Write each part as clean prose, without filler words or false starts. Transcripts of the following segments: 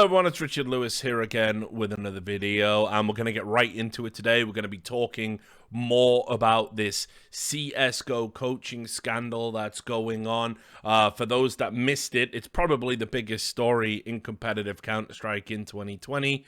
Everyone, it's Richard Lewis here again with another video, and we're going to get right into it today. We're going to be talking more about this CSGO coaching scandal that's going on. For those that missed it, it's probably the biggest story in competitive Counter-Strike in 2020.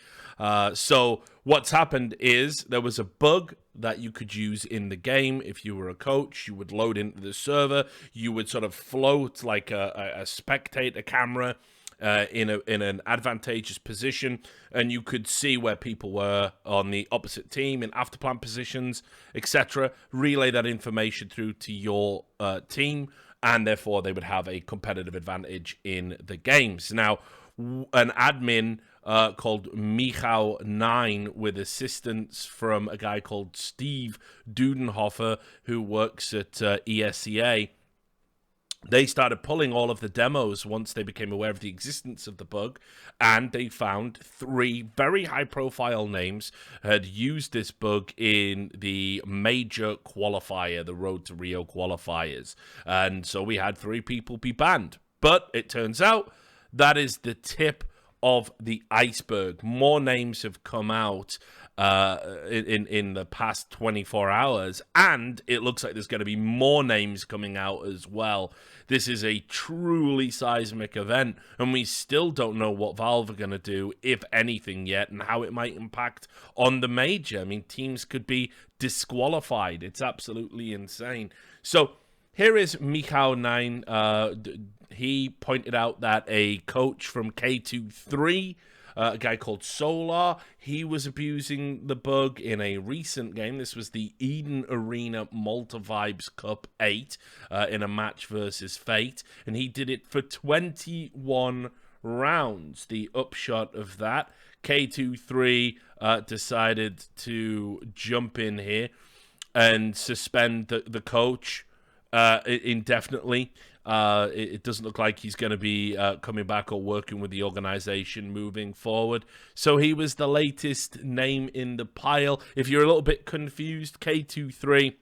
So what's happened is there was a bug that you could use in the game. If you were a coach, you would load into the server, you would sort of float like a spectator camera in an advantageous position, and you could see where people were on the opposite team in afterplan positions, etc. Relay that information through to your team, and therefore they would have a competitive advantage in the games. Now, an admin called Michał9, with assistance from a guy called Steve Dudenhofer, who works at ESIC, they started pulling all of the demos once they became aware of the existence of the bug, and they found 3 very high-profile names had used this bug in the major qualifier, the Road to Rio qualifiers. And so we had 3 people be banned. But it turns out that is the tip of the iceberg. More names have come out in the past 24 hours, and it looks like there's going to be more names coming out as well. This is a truly seismic event, and we still don't know what Valve are going to do, if anything, yet, and how it might impact on the major. I mean, teams could be disqualified. It's absolutely insane. So here is Michał9. He pointed out that a coach from K23, a guy called Solar, he was abusing the bug in a recent game. This was the Eden Arena Multivibes Cup 8 in a match versus Fate, and he did it for 21 rounds. The upshot of that, K23 decided to jump in here and suspend the coach indefinitely. It doesn't look like he's going to be coming back or working with the organization moving forward. So he was the latest name in the pile. If you're a little bit confused, K23,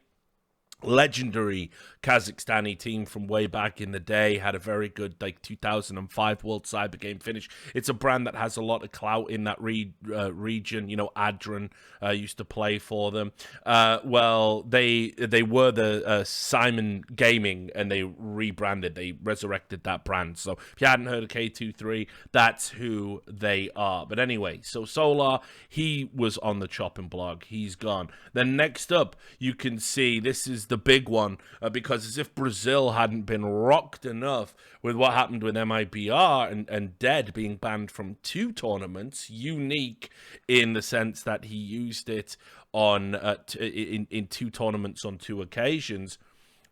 legendary Kazakhstani team from way back in the day, had a very good 2005 World Cyber Game finish. It's a brand that has a lot of clout in that region. You know, Adrian used to play for them. Well, they were the Simon Gaming, and they rebranded. They resurrected that brand. So if you hadn't heard of K23, that's who they are. But anyway, so Solar, he was on the chopping block. He's gone. Then next up, you can see this is the big one, because as if Brazil hadn't been rocked enough with what happened with MIBR and Dead being banned from 2 tournaments, unique in the sense that he used it on in 2 tournaments on 2 occasions.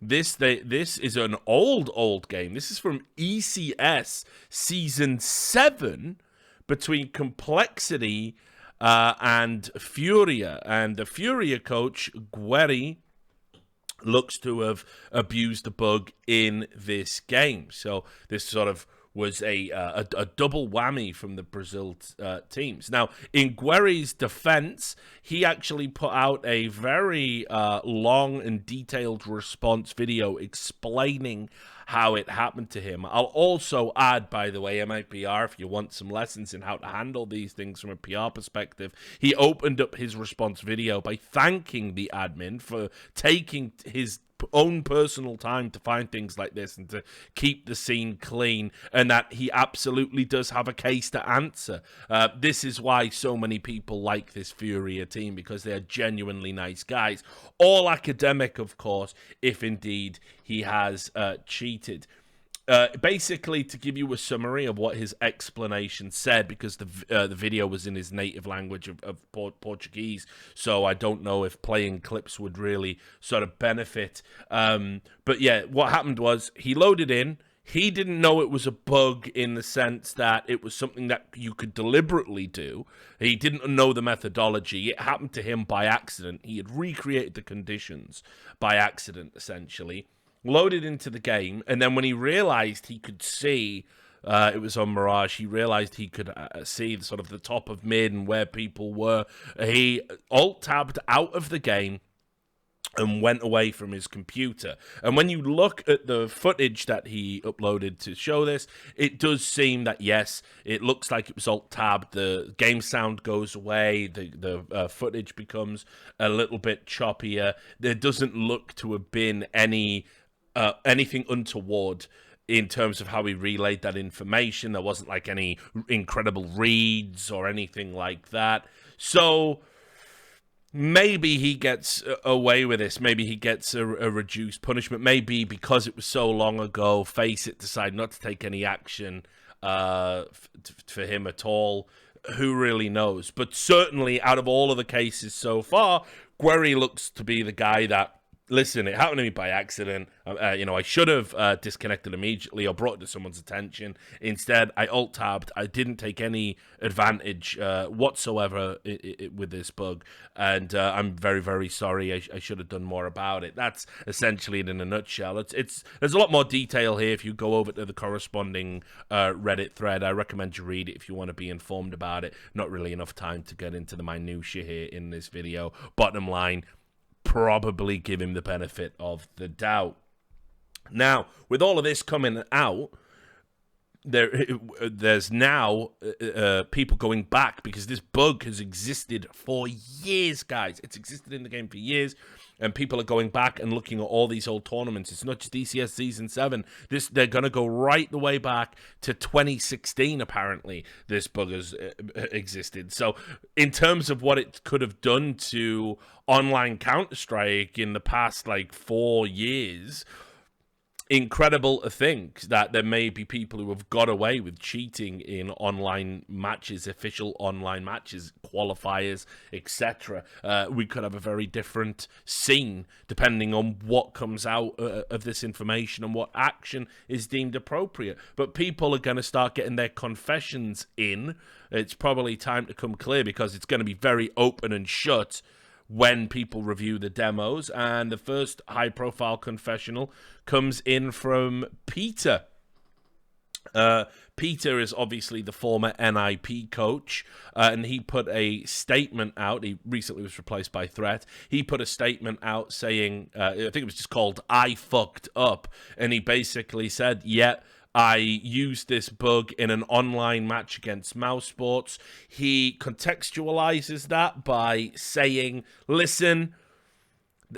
This is an old game. This is from ECS Season 7 between Complexity and Furia. And the Furia coach, Guerri, looks to have abused the bug in this game. So this sort of was a double whammy from the Brazil teams. Now, in Guerri's defense, he actually put out a very long and detailed response video explaining how it happened to him. I'll also add, by the way, MIPR, if you want some lessons in how to handle these things from a PR perspective, he opened up his response video by thanking the admin for taking his own personal time to find things like this and to keep the scene clean, and that he absolutely does have a case to answer. This is why so many people like this Furia team, because they're genuinely nice guys. All academic, of course, if indeed he has cheated. Basically, to give you a summary of what his explanation said, because the video was in his native language of Portuguese, so I don't know if playing clips would really sort of benefit. But yeah, what happened was he loaded in. He didn't know it was a bug in the sense that it was something that you could deliberately do. He didn't know the methodology. It happened to him by accident. He had recreated the conditions by accident, essentially. Loaded into the game, and then when he realized he could see it was on Mirage, he realized he could see sort of the top of mid and where people were. He alt-tabbed out of the game, and went away from his computer. And when you look at the footage that he uploaded to show this, it does seem that, yes, it looks like it was alt-tabbed. The game sound goes away. The footage becomes a little bit choppier. There doesn't look to have been anything untoward in terms of how he relayed that information. There wasn't like any incredible reads or anything like that. So maybe he gets away with this. Maybe he gets a reduced punishment. Maybe because it was so long ago, Faceit decide not to take any action for him at all. Who really knows? But certainly, out of all of the cases so far, Guerri looks to be the guy that, listen, it happened to me by accident. I should have disconnected immediately or brought it to someone's attention. Instead, I alt-tabbed. I didn't take any advantage whatsoever with this bug. And I'm very, very sorry. I should have done more about it. That's essentially it in a nutshell. There's a lot more detail here. If you go over to the corresponding Reddit thread, I recommend you read it if you want to be informed about it. Not really enough time to get into the minutiae here in this video. Bottom line, probably give him the benefit of the doubt. Now, with all of this coming out, there's now people going back because this bug has existed for years, guys. It's existed in the game for years, and people are going back and looking at all these old tournaments. It's not just ECS Season 7. They're going to go right the way back to 2016, apparently, this bug has existed. So in terms of what it could have done to online Counter-Strike in the past, 4 years, incredible to think that there may be people who have got away with cheating in online matches, official online matches, qualifiers, etc. We could have a very different scene depending on what comes out of this information and what action is deemed appropriate. But people are going to start getting their confessions in. It's probably time to come clear because it's going to be very open and shut when people review the demos. And the first high-profile confessional comes in from Peter. Peter is obviously the former NIP coach, and he put a statement out. He recently was replaced by Threat. He put a statement out saying, I think it was just called I Fucked Up, and he basically said, yeah, I used this bug in an online match against Mouse Sports. He contextualizes that by saying, listen,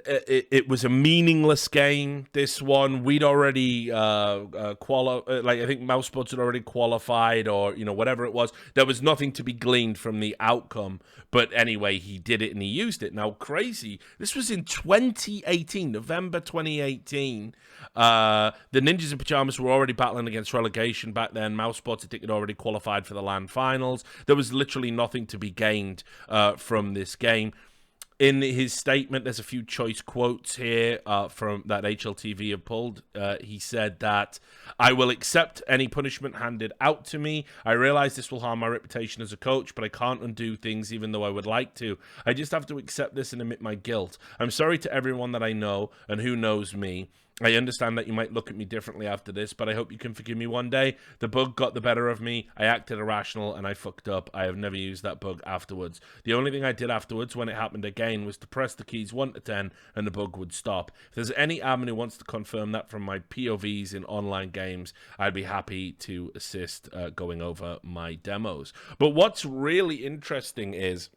it was a meaningless game, this one. We'd already I think Mouse Sports had already qualified, or whatever it was. There was nothing to be gleaned from the outcome, but anyway, he did it and he used it. Now, crazy, this was in 2018, November 2018. The Ninjas in Pajamas were already battling against relegation back then. Mouse Sports, I think, had already qualified for the LAN finals. There was literally nothing to be gained from this game. In his statement, there's a few choice quotes here from that HLTV have pulled. He said that, I will accept any punishment handed out to me. I realize this will harm my reputation as a coach, but I can't undo things even though I would like to. I just have to accept this and admit my guilt. I'm sorry to everyone that I know and who knows me. I understand that you might look at me differently after this, but I hope you can forgive me one day. The bug got the better of me. I acted irrational and I fucked up. I have never used that bug afterwards. The only thing I did afterwards when it happened again was to press the keys 1 to 10 and the bug would stop. If there's any admin who wants to confirm that from my POVs in online games, I'd be happy to assist going over my demos. But what's really interesting is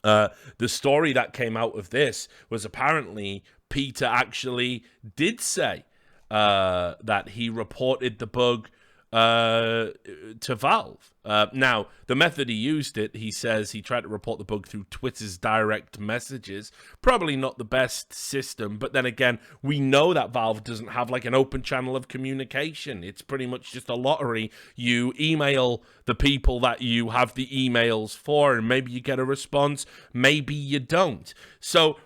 the story that came out of this was apparently Peter actually did say that he reported the bug to Valve. Now, the method he used it, he says he tried to report the bug through Twitter's direct messages. Probably not the best system, but then again, we know that Valve doesn't have an open channel of communication. It's pretty much just a lottery. You email the people that you have the emails for, and maybe you get a response, maybe you don't. So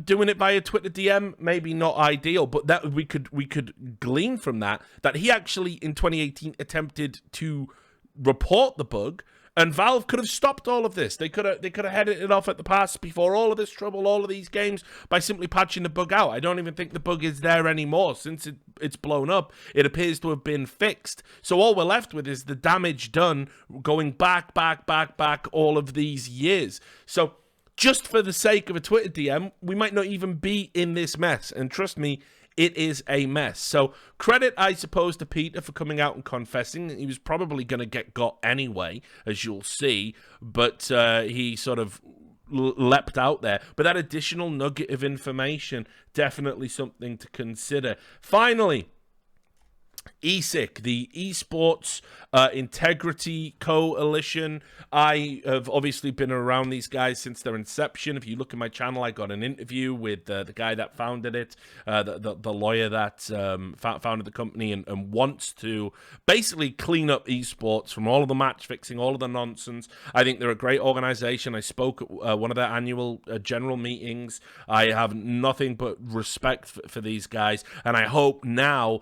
doing it via Twitter DM, maybe not ideal, but that we could glean from that he actually in 2018 attempted to report the bug, and Valve could have stopped all of this. They could have headed it off at the pass before all of this trouble, all of these games, by simply patching the bug out. I don't even think the bug is there anymore since it's blown up. It appears to have been fixed. So all we're left with is the damage done going back all of these years. So just for the sake of a Twitter DM, we might not even be in this mess. And trust me, it is a mess. So credit, I suppose, to Peter for coming out and confessing. He was probably going to get got anyway, as you'll see. But he sort of leapt out there. But that additional nugget of information, definitely something to consider. Finally, ESIC, the Esports Integrity Coalition. I have obviously been around these guys since their inception. If you look at my channel, I got an interview with the guy that founded it, the lawyer that founded the company and wants to basically clean up esports from all of the match fixing, all of the nonsense. I think they're a great organization. I spoke at one of their annual general meetings. I have nothing but respect for these guys, and I hope now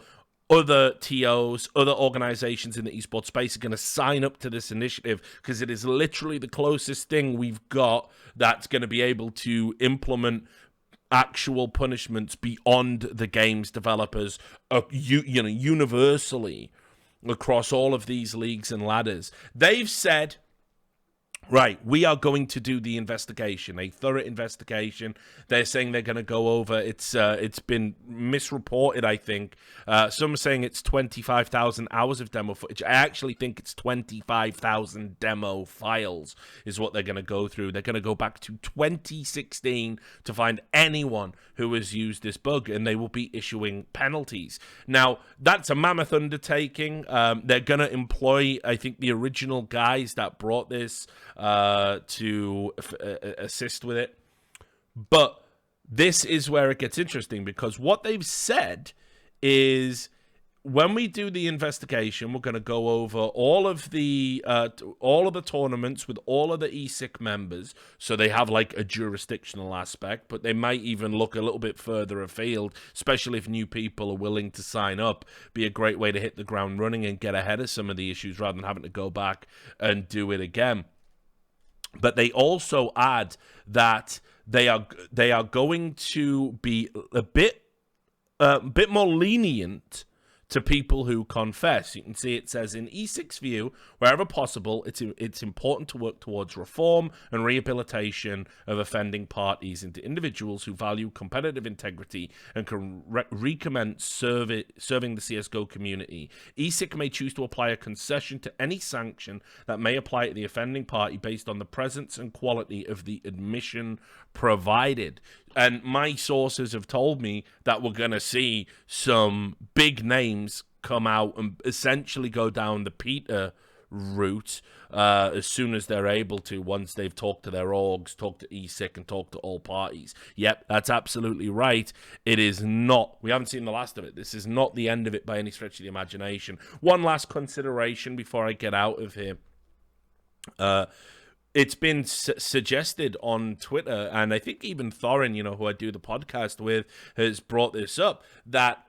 other TOs, other organizations in the esports space are going to sign up to this initiative, because it is literally the closest thing we've got that's going to be able to implement actual punishments beyond the game's developers, universally across all of these leagues and ladders. They've said, right, we are going to do the investigation, a thorough investigation. They're saying they're going to go over. It's been misreported, I think. Some are saying it's 25,000 hours of demo footage. I actually think it's 25,000 demo files is what they're going to go through. They're going to go back to 2016 to find anyone who has used this bug, and they will be issuing penalties. Now, that's a mammoth undertaking. They're going to employ, I think, the original guys that brought this to assist with it. But this is where it gets interesting, because what they've said is, when we do the investigation, we're going to go over all of the tournaments with all of the ESIC members, so they have like a jurisdictional aspect, but they might even look a little bit further afield, especially if new people are willing to sign up. Be a great way to hit the ground running and get ahead of some of the issues rather than having to go back and do it again. But they also add that they are going to be a bit more lenient to people who confess. You can see it says, in ESIC's view, wherever possible, it's important to work towards reform and rehabilitation of offending parties into individuals who value competitive integrity and can recommence serving the CSGO community. ESIC may choose to apply a concession to any sanction that may apply to the offending party based on the presence and quality of the admission provided. And my sources have told me that we're going to see some big names come out and essentially go down the Peter route as soon as they're able to, once they've talked to their orgs, talked to ESIC, and talked to all parties. Yep, that's absolutely right. It is not. We haven't seen the last of it. This is not the end of it by any stretch of the imagination. One last consideration before I get out of here. It's been suggested on Twitter, and I think even Thorin, who I do the podcast with, has brought this up, that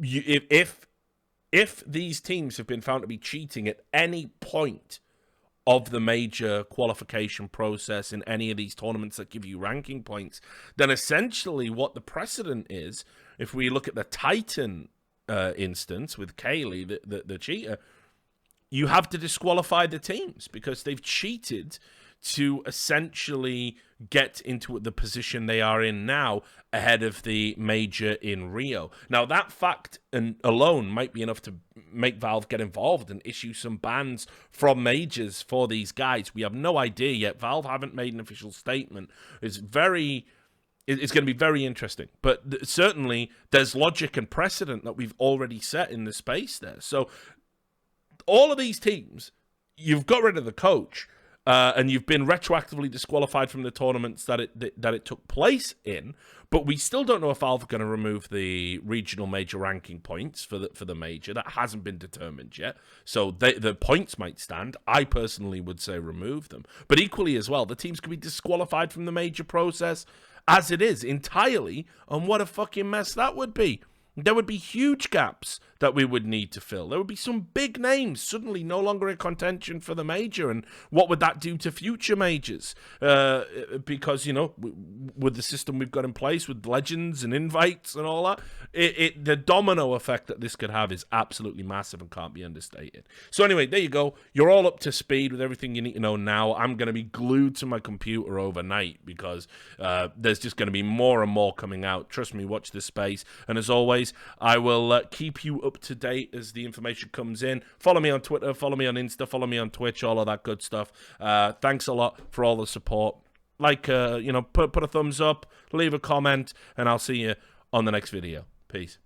if these teams have been found to be cheating at any point of the major qualification process in any of these tournaments that give you ranking points, then essentially what the precedent is, if we look at the Titan instance with Kaylee, the cheater, you have to disqualify the teams because they've cheated to essentially get into the position they are in now ahead of the major in Rio. Now, that fact alone might be enough to make Valve get involved and issue some bans from majors for these guys. We have no idea yet. Valve haven't made an official statement. It's going to be very interesting. But certainly, there's logic and precedent that we've already set in the space there. So all of these teams, you've got rid of the coach, and you've been retroactively disqualified from the tournaments that it took place in. But we still don't know if Valve are going to remove the regional major ranking points for the major. That hasn't been determined yet. So the points might stand. I personally would say remove them. But equally as well, the teams could be disqualified from the major process as it is entirely. And what a fucking mess that would be. There would be huge gaps that we would need to fill. There would be some big names suddenly no longer in contention for the major, and what would that do to future majors? Because, you know, with the system we've got in place, with legends and invites and all that, the domino effect that this could have is absolutely massive and can't be understated. So anyway, there you go. You're all up to speed with everything you need to know now. I'm going to be glued to my computer overnight because there's just going to be more and more coming out. Trust me, watch this space. And as always, I will keep you up to date as the information comes in. Follow me on Twitter, follow me on Insta, follow me on Twitch, all of that good stuff. Thanks a lot for all the support. Like, you know, put a thumbs up, leave a comment, and I'll see you on the next video. Peace.